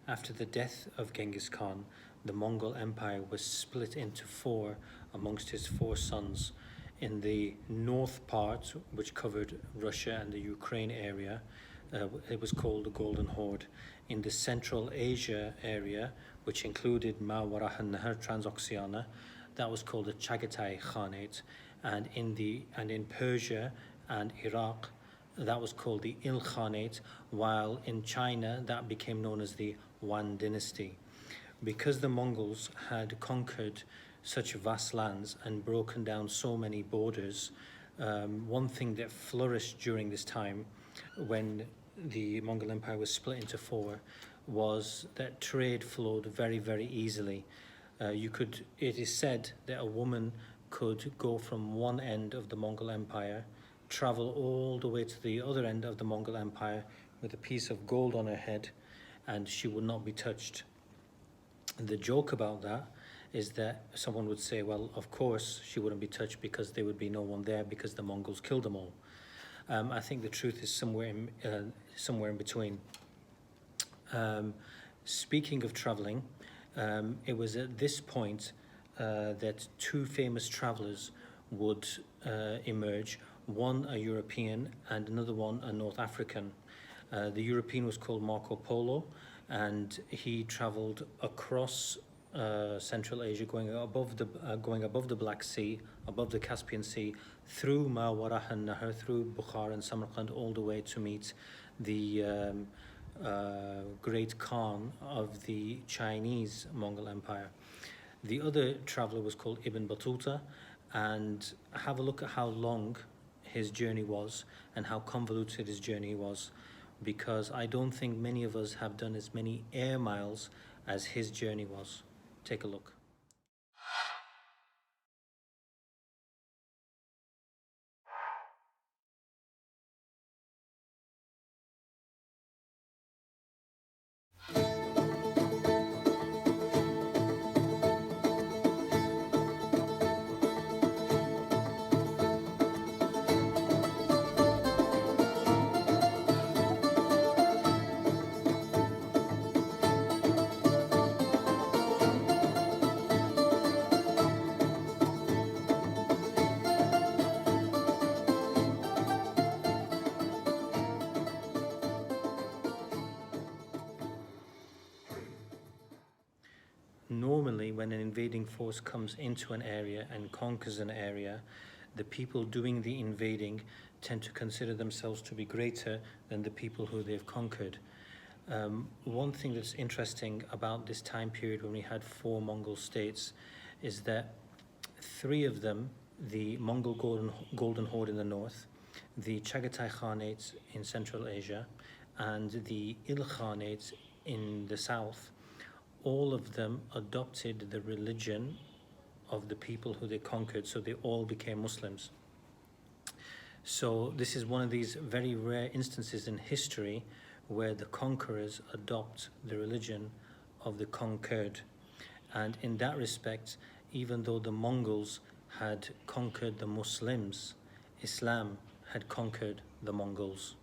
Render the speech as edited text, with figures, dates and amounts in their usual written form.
After the death of Genghis Khan, the Mongol Empire was split into four amongst his four sons. In the north part, which covered Russia and the Ukraine area, it was called the Golden Horde. In the Central Asia area, which included Mawara an-Nahr, Transoxiana, that was called the Chagatai Khanate, and in Persia and Iraq, that was called the Il Khanate, while in China that became known as the Yuan dynasty. Because the Mongols had conquered such vast lands and broken down so many borders, one thing that flourished during this time when the Mongol Empire was split into four was that trade flowed very, very easily. It is said that a woman could go from one end of the Mongol Empire, travel all the way to the other end of the Mongol Empire with a piece of gold on her head, and she would not be touched. And the joke about that is that someone would say, well, of course she wouldn't be touched because there would be no one there because the Mongols killed them all. I think the truth is somewhere in between. Speaking of traveling, it was at this point that two famous travelers would emerge, one a European and another one a North African. The European was called Marco Polo, and he traveled across Central Asia, going above the Black Sea, above the Caspian Sea, through Mawara an-Nahr, through Bukhara and Samarkand, all the way to meet the great Khan of the Chinese Mongol Empire. The other traveler was called Ibn Battuta, and have a look at how long his journey was and how convoluted his journey was, because I don't think many of us have done as many air miles as his journey was. Take a look. Normally, when an invading force comes into an area and conquers an area, the people doing the invading tend to consider themselves to be greater than the people who they've conquered. One thing that's interesting about this time period when we had four Mongol states is that three of them, the Mongol Golden Horde in the north, the Chagatai Khanate in Central Asia, and the Il Khanate in the south, all of them adopted the religion of the people who they conquered, so they all became Muslims. So this is one of these very rare instances in history where the conquerors adopt the religion of the conquered. And in that respect, even though the Mongols had conquered the Muslims, Islam had conquered the Mongols.